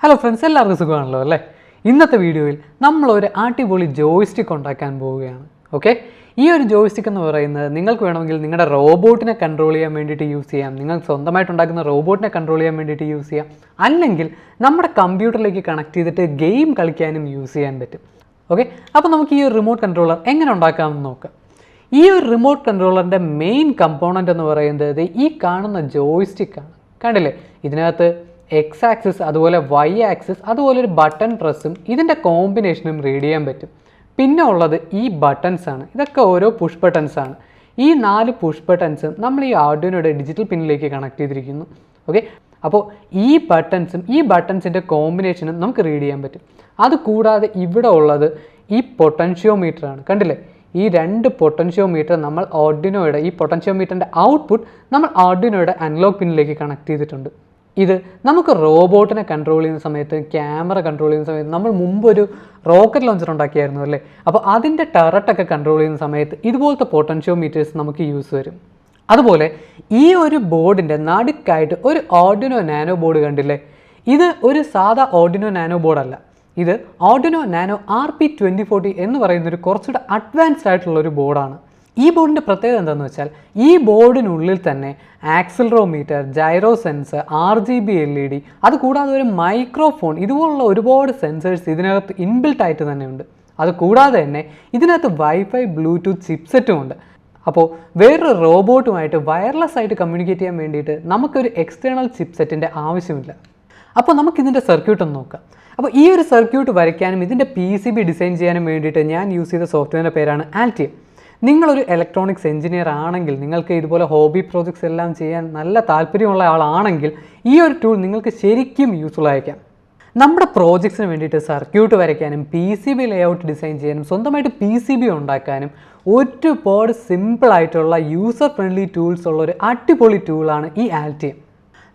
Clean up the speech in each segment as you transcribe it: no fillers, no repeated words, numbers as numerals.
Hello friends, എല്ലാവർക്കും സുഖമാണല്ലോ അല്ലേ? ഇന്നത്തെ വീഡിയോയിൽ നമ്മളൊരു അടിപൊളി ജോയ്സ്റ്റിക്ക് ഉണ്ടാക്കാൻ പോവുകയാണ്. ഓക്കെ, ഈ ഒരു ജോയ്സ്റ്റിക്ക് എന്ന് പറയുന്നത് നിങ്ങൾക്ക് വേണമെങ്കിൽ നിങ്ങളുടെ റോബോട്ടിനെ കൺട്രോൾ ചെയ്യാൻ വേണ്ടിയിട്ട് യൂസ് ചെയ്യാം. നിങ്ങൾ സ്വന്തമായിട്ടുണ്ടാക്കുന്ന റോബോട്ടിനെ കൺട്രോൾ ചെയ്യാൻ വേണ്ടിയിട്ട് യൂസ് ചെയ്യാം. അല്ലെങ്കിൽ നമ്മുടെ കമ്പ്യൂട്ടറിലേക്ക് കണക്ട് ചെയ്തിട്ട് ഗെയിം കളിക്കാനും യൂസ് ചെയ്യാൻ പറ്റും. ഓക്കെ, അപ്പോൾ നമുക്ക് ഈ ഒരു റിമോട്ട് കൺട്രോളർ എങ്ങനെ ഉണ്ടാക്കാമെന്ന് നോക്കാം. ഈ ഒരു റിമോട്ട് കൺട്രോളറിൻ്റെ മെയിൻ കമ്പോണൻ്റ് എന്ന് പറയുന്നത് ഈ കാണുന്ന ജോയ്സ്റ്റിക്കാണ്. കണ്ടില്ലേ, ഇതിനകത്ത് എക്സ് ആക്സിസ്, അതുപോലെ വൈ ആക്സിസ്, അതുപോലെ ഒരു ബട്ടൺ പ്രസ്സും ഇതിൻ്റെ കോമ്പിനേഷനും റീഡ് ചെയ്യാൻ പറ്റും. പിന്നെ ഉള്ളത് ഈ ബട്ടൺസാണ്. ഇതൊക്കെ ഓരോ പുഷ് ബട്ടൺസാണ്. ഈ 4 പുഷ് ബട്ടൺസും നമ്മൾ ഈ ആർഡുയിനോയുടെ ഡിജിറ്റൽ പിന്നിലേക്ക് കണക്ട് ചെയ്തിരിക്കുന്നു. ഓക്കെ, അപ്പോൾ ഈ ബട്ടൺസും ഈ ബട്ടൺസിൻ്റെ കോമ്പിനേഷനും നമുക്ക് റീഡ് ചെയ്യാൻ പറ്റും. അതുകൂടാതെ ഇവിടെ ഉള്ളത് ഈ പൊട്ടൻഷ്യോമീറ്ററാണ്. കണ്ടില്ലേ, ഈ 2 പൊട്ടൻഷ്യോമീറ്റർ നമ്മൾ ആർഡുയിനോയുടെ, ഈ പൊട്ടൻഷ്യോമീറ്ററിൻ്റെ ഔട്ട്പുട്ട് നമ്മൾ ആർഡുയിനോയുടെ അനലോഗ് പിന്നിലേക്ക് കണക്ട് ചെയ്തിട്ടുണ്ട്. ഇത് നമുക്ക് റോബോട്ടിനെ കൺട്രോൾ ചെയ്യുന്ന സമയത്ത്, ക്യാമറ കൺട്രോൾ ചെയ്യുന്ന സമയത്ത്, നമ്മൾ മുമ്പൊരു റോക്കറ്റ് ലോഞ്ചർ ഉണ്ടാക്കിയായിരുന്നു അല്ലേ? അപ്പോൾ അതിൻ്റെ ടറട്ടൊക്കെ കൺട്രോൾ ചെയ്യുന്ന സമയത്ത് ഇതുപോലത്തെ പൊട്ടൻഷ്യോമീറ്റേഴ്സ് നമുക്ക് യൂസ് വരും. അതുപോലെ ഈ ഒരു ബോർഡിൻ്റെ നടുക്കായിട്ട് ഒരു ആർഡുയിനോ നാനോ ബോർഡ് കണ്ടില്ലേ? ഇത് ഒരു സാധാ ആർഡുയിനോ നാനോ ബോർഡല്ല. ഇത് ആർഡുയിനോ നാനോ RP 2040 എന്ന് പറയുന്നൊരു കുറച്ചുകൂടെ അഡ്വാൻസ്ഡ് ആയിട്ടുള്ളൊരു ബോർഡാണ്. ഈ ബോർഡിൻ്റെ പ്രത്യേകത എന്താണെന്ന് വെച്ചാൽ, ഈ ബോർഡിനുള്ളിൽ തന്നെ accelerometer, gyro sensor, RGB LED, അതുകൂടാതെ ഒരു മൈക്രോഫോൺ, ഇതുപോലുള്ള ഒരുപാട് സെൻസേഴ്സ് ഇതിനകത്ത് ഇൻബിൽട്ട് ആയിട്ട് തന്നെ ഉണ്ട്. അതുകൂടാതെ തന്നെ ഇതിനകത്ത് വൈഫൈ, ബ്ലൂടൂത്ത് ചിപ്സെറ്റും ഉണ്ട്. അപ്പോൾ വേറൊരു റോബോട്ടുമായിട്ട് വയർലെസ് ആയിട്ട് കമ്മ്യൂണിക്കേറ്റ് ചെയ്യാൻ വേണ്ടിയിട്ട് നമുക്കൊരു എക്സ്റ്റേണൽ ചിപ്സെറ്റിൻ്റെ ആവശ്യമില്ല. അപ്പോൾ നമുക്കിതിൻ്റെ സർക്യൂട്ട് ഒന്ന് നോക്കാം. അപ്പോൾ ഈ ഒരു സർക്യൂട്ട് വരയ്ക്കാനും ഇതിൻ്റെ PCB ഡിസൈൻ ചെയ്യാനും വേണ്ടിയിട്ട് ഞാൻ യൂസ് ചെയ്ത സോഫ്റ്റ്വെയറിൻ്റെ പേരാണ് ആൽറ്റിയം. നിങ്ങളൊരു ഇലക്ട്രോണിക്സ് എഞ്ചിനീയർ ആണെങ്കിൽ, നിങ്ങൾക്ക് ഇതുപോലെ ഹോബി പ്രോജക്ട്സ് എല്ലാം ചെയ്യാൻ നല്ല താല്പര്യമുള്ള ആളാണെങ്കിൽ ഈ ഒരു ടൂൾ നിങ്ങൾക്ക് ശരിക്കും യൂസ്ഫുൾ ആയിരിക്കാം. നമ്മുടെ പ്രോജക്ട്സിന് വേണ്ടിയിട്ട് സർക്യൂട്ട് വരയ്ക്കാനും PCB ലേഔട്ട് ഡിസൈൻ ചെയ്യാനും സ്വന്തമായിട്ട് PCB ഉണ്ടാക്കാനും ഒരുപാട് സിമ്പിളായിട്ടുള്ള യൂസർ ഫ്രണ്ട്ലി ടൂൾസ് ഉള്ള ഒരു അടിപൊളി ടൂളാണ് ഈ ആൽറ്റിയം.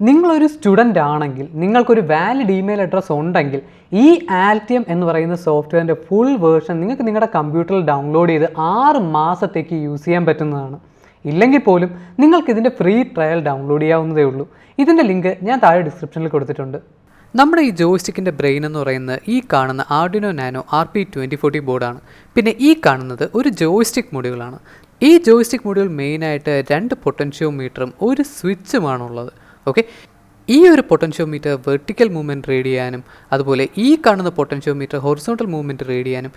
നിങ്ങളൊരു സ്റ്റുഡൻ്റ് ആണെങ്കിൽ, നിങ്ങൾക്കൊരു വാലിഡ് ഇമെയിൽ അഡ്രസ്സ് ഉണ്ടെങ്കിൽ, ഈ ആൽറ്റിയം എന്ന് പറയുന്ന സോഫ്റ്റ്വെയറിൻ്റെ ഫുൾ വേർഷൻ നിങ്ങൾക്ക് നിങ്ങളുടെ കമ്പ്യൂട്ടറിൽ ഡൗൺലോഡ് ചെയ്ത് 6 മാസത്തേക്ക് യൂസ് ചെയ്യാൻ പറ്റുന്നതാണ്. ഇല്ലെങ്കിൽ പോലും നിങ്ങൾക്കിതിൻ്റെ ഫ്രീ ട്രയൽ ഡൗൺലോഡ് ചെയ്യാവുന്നതേ ഉള്ളൂ. ഇതിൻ്റെ ലിങ്ക് ഞാൻ താഴെ ഡിസ്ക്രിപ്ഷനിൽ കൊടുത്തിട്ടുണ്ട്. നമ്മുടെ ഈ ജോയ്സ്റ്റിക്കിൻ്റെ ബ്രെയിൻ എന്ന് പറയുന്നത് ഈ കാണുന്ന ആർഡുയിനോ നാനോ RP 2040 ബോർഡാണ്. പിന്നെ ഈ കാണുന്നത് ഒരു ജോയ്സ്റ്റിക് മൊഡ്യൂളാണ്. ഈ ജോയ്സ്റ്റിക് മൊഡ്യൂൾ മെയിനായിട്ട് 2 പൊട്ടൻഷ്യോമീറ്ററും ഒരു സ്വിച്ചുമാണുള്ളത്. ഓക്കെ, ഈ ഒരു പൊട്ടൻഷ്യോമീറ്റർ വെർട്ടിക്കൽ മൂവ്മെൻറ്റ് റീഡ് ചെയ്യാനും, അതുപോലെ ഈ കാണുന്ന പൊട്ടൻഷ്യോമീറ്റർ ഹൊറിസോണ്ടൽ മൂവ്മെൻറ്റ് റീഡ് ചെയ്യാനും,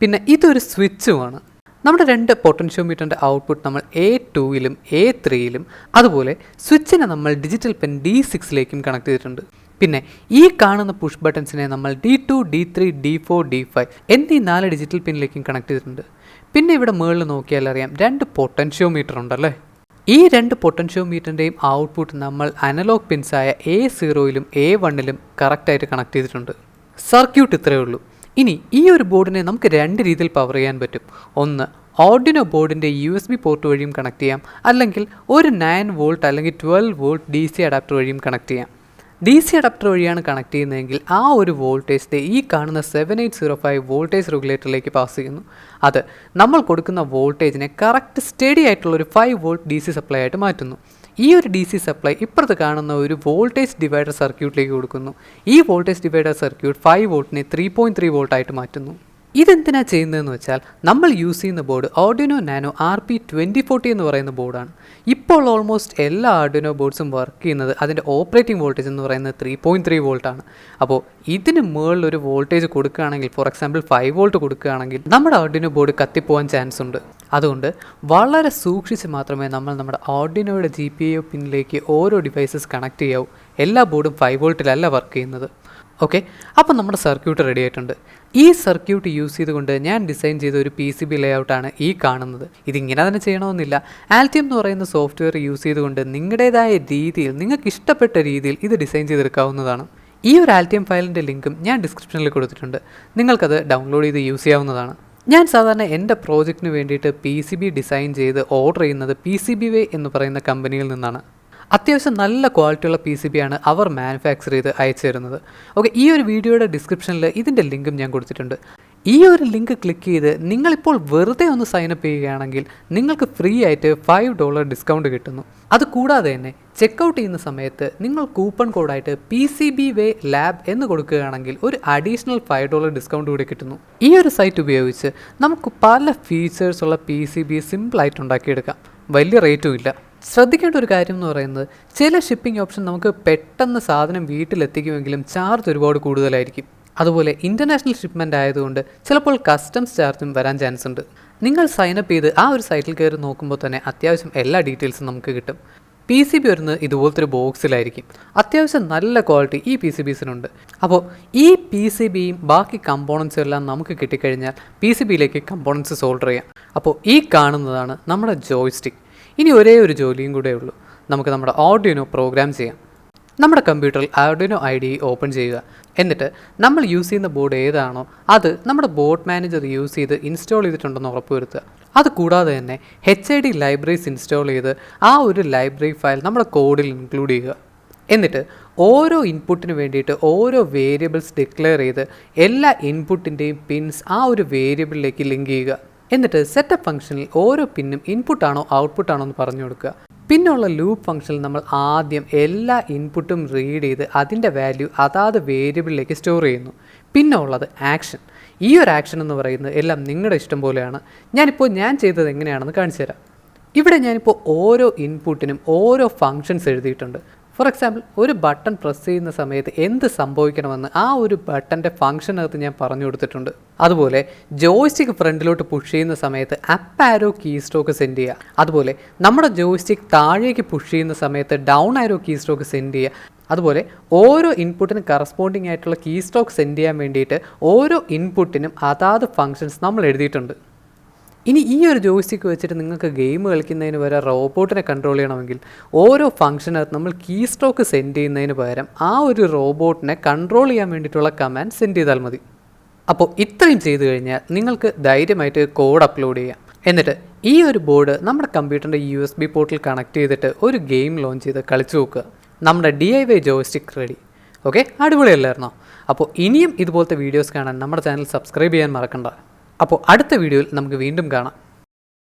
പിന്നെ ഇതൊരു സ്വിച്ചുമാണ്. നമ്മുടെ 2 പൊട്ടൻഷ്യോമീറ്ററിൻ്റെ ഔട്ട്പുട്ട് നമ്മൾ A2ലും A3ലും, അതുപോലെ സ്വിച്ചിനെ നമ്മൾ ഡിജിറ്റൽ പെൻ D6ലേക്കും കണക്ട് ചെയ്തിട്ടുണ്ട്. പിന്നെ ഈ കാണുന്ന പുഷ് ബട്ടൺസിനെ നമ്മൾ D2, D3, D4, D5 എന്നീ 4 ഡിജിറ്റൽ പിന്നിലേക്കും കണക്ട് ചെയ്തിട്ടുണ്ട്. പിന്നെ ഇവിടെ മുകളിൽ നോക്കിയാൽ അറിയാം 2 പൊട്ടൻഷ്യോമീറ്റർ ഉണ്ടല്ലേ? ഈ 2 പൊട്ടൻഷ്യോമീറ്ററിൻ്റെയും ഔട്ട്പുട്ട് നമ്മൾ അനലോഗ് പിൻസായ A0ലും A1ലും കറക്റ്റായിട്ട് കണക്ട് ചെയ്തിട്ടുണ്ട്. സർക്യൂട്ട് ഇത്രയേ ഉള്ളൂ. ഇനി ഈ ഒരു ബോർഡിനെ നമുക്ക് 2 രീതിയിൽ പവർ ചെയ്യാൻ പറ്റും. ഒന്ന്, ആർഡുയിനോ ബോർഡിൻ്റെ USB പോർട്ട് വഴിയും കണക്ട് ചെയ്യാം, അല്ലെങ്കിൽ ഒരു 9 വോൾട്ട് അല്ലെങ്കിൽ 12 വോൾട്ട് DC അഡാപ്റ്റർ വഴിയും കണക്ട് ചെയ്യാം. DC അഡാപ്റ്റർ വഴിയാണ് കണക്ട് ചെയ്യുന്നതെങ്കിൽ ആ ഒരു വോൾട്ടേജ് ഈ കാണുന്ന 7805 വോൾട്ടേജ് റെഗുലേറ്ററിലേക്ക് പാസ് ചെയ്യുന്നു. അത് നമ്മൾ കൊടുക്കുന്ന വോൾട്ടേജിനെ കറക്റ്റ് സ്റ്റഡി ആയിട്ടുള്ളൊരു 5 വോൾട്ട് DC സപ്ലൈ ആയിട്ട് മാറ്റുന്നു. ഈ ഒരു DC സപ്ലൈ ഇപ്പുറത്ത് കാണുന്ന ഒരു വോൾട്ടേജ് ഡിവൈഡർ സർക്യൂട്ടിലേക്ക് കൊടുക്കുന്നു. ഈ വോൾട്ടേജ് ഡിവൈഡർ സർക്യൂട്ട് 5 വോൾട്ടിനെ 3.3 വോൾട്ടായിട്ട് മാറ്റുന്നു. ഇതെന്തിനാണ് ചെയ്യുന്നതെന്ന് വെച്ചാൽ, നമ്മൾ യൂസ് ചെയ്യുന്ന ബോർഡ് ആർഡുയിനോ നാനോ RP 2040 എന്ന് പറയുന്ന ബോർഡാണ്. ഇപ്പോൾ ഓൾമോസ്റ്റ് എല്ലാ ആർഡുയിനോ ബോർഡ്സും വർക്ക് ചെയ്യുന്നത് അതിൻ്റെ ഓപ്പറേറ്റിംഗ് വോൾട്ടേജ് എന്ന് പറയുന്നത് 3.3 വോൾട്ടാണ്. അപ്പോൾ ഇതിന് മുകളിലൊരു വോൾട്ടേജ് കൊടുക്കുകയാണെങ്കിൽ, ഫോർ എക്സാമ്പിൾ 5 വോൾട്ട് കൊടുക്കുകയാണെങ്കിൽ, നമ്മുടെ ആർഡുയിനോ ബോർഡ് കത്തിപ്പോകാൻ ചാൻസ് ഉണ്ട്. അതുകൊണ്ട് വളരെ സൂക്ഷിച്ച് മാത്രമേ നമ്മൾ നമ്മുടെ ആർഡുയിനോയുടെ GPIO പിന്നിലേക്ക് ഓരോ ഡിവൈസസ് കണക്ട് ചെയ്യാവൂ. എല്ലാ ബോർഡും 5 വോൾട്ടിലല്ല വർക്ക് ചെയ്യുന്നത്. ഓക്കെ, അപ്പോൾ നമ്മുടെ സർക്യൂട്ട് റെഡി ആയിട്ടുണ്ട്. ഈ സർക്യൂട്ട് യൂസ് ചെയ്തുകൊണ്ട് ഞാൻ ഡിസൈൻ ചെയ്ത ഒരു PCB ലേഔട്ടാണ് ഈ കാണുന്നത്. ഇതിങ്ങനെ തന്നെ ചെയ്യണമെന്നില്ല. ആൽറ്റിയം എന്ന് പറയുന്ന സോഫ്റ്റ്വെയർ യൂസ് ചെയ്തുകൊണ്ട് നിങ്ങളുടേതായ രീതിയിൽ, നിങ്ങൾക്ക് ഇഷ്ടപ്പെട്ട രീതിയിൽ ഇത് ഡിസൈൻ ചെയ്തെടുക്കാവുന്നതാണ്. ഈ ഒരു ആൽറ്റിയം ഫയലിൻ്റെ ലിങ്കും ഞാൻ ഡിസ്ക്രിപ്ഷനിൽ കൊടുത്തിട്ടുണ്ട്. നിങ്ങൾക്കത് ഡൗൺലോഡ് ചെയ്ത് യൂസ് ചെയ്യാവുന്നതാണ്. ഞാൻ സാധാരണ എൻ്റെ പ്രോജക്റ്റിന് വേണ്ടിയിട്ട് PCB ഡിസൈൻ ചെയ്ത് ഓർഡർ ചെയ്യുന്നത് PCBway എന്ന് പറയുന്ന കമ്പനിയിൽ നിന്നാണ്. അത്യാവശ്യം നല്ല ക്വാളിറ്റിയുള്ള PCB ആണ് അവർ മാനുഫാക്ചർ ചെയ്ത് അയച്ചു തരുന്നത്. ഓക്കെ, ഈ ഒരു വീഡിയോയുടെ ഡിസ്ക്രിപ്ഷനിൽ ഇതിൻ്റെ ലിങ്കും ഞാൻ കൊടുത്തിട്ടുണ്ട്. ഈ ഒരു ലിങ്ക് ക്ലിക്ക് ചെയ്ത് നിങ്ങളിപ്പോൾ വെറുതെ ഒന്ന് സൈനപ്പ് ചെയ്യുകയാണെങ്കിൽ നിങ്ങൾക്ക് ഫ്രീ ആയിട്ട് $5 ഡിസ്കൗണ്ട് കിട്ടുന്നു. അതുകൂടാതെ തന്നെ ചെക്കൗട്ട് ചെയ്യുന്ന സമയത്ത് നിങ്ങൾ കൂപ്പൺ കോഡായിട്ട് PCBWay Lab എന്ന് കൊടുക്കുകയാണെങ്കിൽ ഒരു അഡീഷണൽ $5 ഡിസ്കൗണ്ട് കൂടി കിട്ടുന്നു. ഈ ഒരു സൈറ്റ് ഉപയോഗിച്ച് നമുക്ക് പല ഫീച്ചേഴ്സുള്ള PCB സിമ്പിളായിട്ട് ഉണ്ടാക്കിയെടുക്കാം. വലിയ റേറ്റും ഇല്ല. ശ്രദ്ധിക്കേണ്ട ഒരു കാര്യം എന്ന് പറയുന്നത് ചില ഷിപ്പിംഗ് ഓപ്ഷൻ നമുക്ക് പെട്ടെന്ന് സാധനം വീട്ടിലെത്തിക്കുമെങ്കിലും ചാർജ് ഒരുപാട് കൂടുതലായിരിക്കും. അതുപോലെ ഇൻ്റർനാഷണൽ ഷിപ്മെൻ്റ് ആയതുകൊണ്ട് ചിലപ്പോൾ കസ്റ്റംസ് ചാർജും വരാൻ ചാൻസ് ഉണ്ട്. നിങ്ങൾ സൈനപ്പ് ചെയ്ത് ആ ഒരു സൈറ്റിൽ കയറി നോക്കുമ്പോൾ തന്നെ അത്യാവശ്യം എല്ലാ ഡീറ്റെയിൽസും നമുക്ക് കിട്ടും. PCB വരുന്നത് ഇതുപോലത്തെ ഒരു ബോക്സിലായിരിക്കും. അത്യാവശ്യം നല്ല ക്വാളിറ്റി ഈ PCBസിനുണ്ട്. അപ്പോൾ ഈ PCBയും ബാക്കി കമ്പോണൻസും എല്ലാം നമുക്ക് കിട്ടിക്കഴിഞ്ഞാൽ PCBയിലേക്ക് കമ്പോണൻസ് സോൾഡർ ചെയ്യാം. അപ്പോൾ ഈ കാണുന്നതാണ് നമ്മുടെ ജോയ്സ്റ്റിക്ക്. ഇനി ഒരേ ഒരു ജോലിയും കൂടെ ഉള്ളൂ. നമുക്ക് നമ്മുടെ Arduino പ്രോഗ്രാം ചെയ്യാം. നമ്മുടെ കമ്പ്യൂട്ടറിൽ Arduino IDE ഓപ്പൺ ചെയ്യുക. എന്നിട്ട് നമ്മൾ യൂസ് ചെയ്യുന്ന ബോർഡ് ഏതാണോ അത് നമ്മുടെ ബോർഡ് മാനേജർ യൂസ് ചെയ്ത് ഇൻസ്റ്റാൾ ചെയ്തിട്ടുണ്ടെന്ന് ഉറപ്പുവരുത്തുക. അതുകൂടാതെ തന്നെ HID ലൈബ്രറീസ് ഇൻസ്റ്റാൾ ചെയ്ത് ആ ഒരു ലൈബ്രറി ഫയൽ നമ്മുടെ കോഡിൽ ഇൻക്ലൂഡ് ചെയ്യുക. എന്നിട്ട് ഓരോ ഇൻപുട്ടിന് വേണ്ടിയിട്ട് ഓരോ വേരിയബിൾസ് ഡിക്ലെയർ ചെയ്ത് എല്ലാ ഇൻപുട്ടിൻ്റെയും പിൻസ് ആ ഒരു വേരിയബിളിലേക്ക് ലിങ്ക് ചെയ്യുക. എന്നിട്ട് സെറ്റപ്പ് ഫംഗ്ഷനിൽ ഓരോ പിന്നും ഇൻപുട്ടാണോ ഔട്ട്പുട്ടാണോ എന്ന് പറഞ്ഞു കൊടുക്കുക. പിന്നുള്ള ലൂപ്പ് ഫംഗ്ഷനിൽ നമ്മൾ ആദ്യം എല്ലാ ഇൻപുട്ടും റീഡ് ചെയ്ത് അതിൻ്റെ വാല്യൂ അതാത് വേരിയബിളിലേക്ക് സ്റ്റോർ ചെയ്യുന്നു. പിന്നെ ഉള്ളത് ആക്ഷൻ. ഈ ഒരു ആക്ഷൻ എന്ന് പറയുന്നത് എല്ലാം നിങ്ങളുടെ ഇഷ്ടം പോലെയാണ്. ഞാൻ ചെയ്തത് എങ്ങനെയാണെന്ന് കാണിച്ചു തരാം. ഇവിടെ ഞാനിപ്പോൾ ഓരോ ഇൻപുട്ടിനും ഓരോ ഫങ്ഷൻസ് എഴുതിയിട്ടുണ്ട്. ഫോർ എക്സാമ്പിൾ, ഒരു ബട്ടൺ പ്രസ് ചെയ്യുന്ന സമയത്ത് എന്ത് സംഭവിക്കണമെന്ന് ആ ഒരു ബട്ടൻ്റെ ഫംഗ്ഷനകത്ത് ഞാൻ പറഞ്ഞു കൊടുത്തിട്ടുണ്ട്. അതുപോലെ ജോയ്സ്റ്റിക്ക് ഫ്രണ്ടിലോട്ട് പുഷ് ചെയ്യുന്ന സമയത്ത് up arrow key stroke send ചെയ്യുക. അതുപോലെ നമ്മുടെ ജോയ്സ്റ്റിക്ക് താഴേക്ക് പുഷ് ചെയ്യുന്ന സമയത്ത് down arrow key stroke send ചെയ്യുക. അതുപോലെ ഓരോ ഇൻപുട്ടിന് കറസ്പോണ്ടിങ് ആയിട്ടുള്ള കീ സ്ട്രോക്ക് സെൻഡ് ചെയ്യാൻ വേണ്ടിയിട്ട് ഓരോ ഇൻപുട്ടിനും അതാത് ഫങ്ഷൻസ് നമ്മൾ എഴുതിയിട്ടുണ്ട്. ഇനി ഈ ഒരു ജോയ്സ്റ്റിക്ക് വെച്ചിട്ട് നിങ്ങൾക്ക് ഗെയിം കളിക്കുന്നതിന് വരെ റോബോട്ടിനെ കൺട്രോൾ ചെയ്യണമെങ്കിൽ ഓരോ ഫംഗ്ഷനകത്ത് നമ്മൾ കീ സ്ട്രോക്ക് സെൻഡ് ചെയ്യുന്നതിന് പകരം ആ ഒരു റോബോട്ടിനെ കൺട്രോൾ ചെയ്യാൻ വേണ്ടിയിട്ടുള്ള കമാൻഡ് സെൻഡ് ചെയ്താൽ മതി. അപ്പോൾ ഇത്രയും ചെയ്തു കഴിഞ്ഞാൽ നിങ്ങൾക്ക് ധൈര്യമായിട്ട് കോഡ് അപ്ലോഡ് ചെയ്യാം. എന്നിട്ട് ഈ ഒരു ബോർഡ് നമ്മുടെ കമ്പ്യൂട്ടറിൻ്റെ USB പോർട്ടിൽ കണക്ട് ചെയ്തിട്ട് ഒരു ഗെയിം ലോഞ്ച് ചെയ്ത് കളിച്ചു നോക്കുക. നമ്മുടെ DIY ജോയ്സ്റ്റിക്ക് റെഡി. ഓക്കെ, അടിപൊളിയല്ലായിരുന്നോ? അപ്പോൾ ഇനിയും ഇതുപോലത്തെ വീഡിയോസ് കാണാൻ നമ്മുടെ ചാനൽ സബ്സ്ക്രൈബ് ചെയ്യാൻ മറക്കണ്ട. അപ്പോൾ അടുത്ത വീഡിയോയിൽ നമുക്ക് വീണ്ടും കാണാം.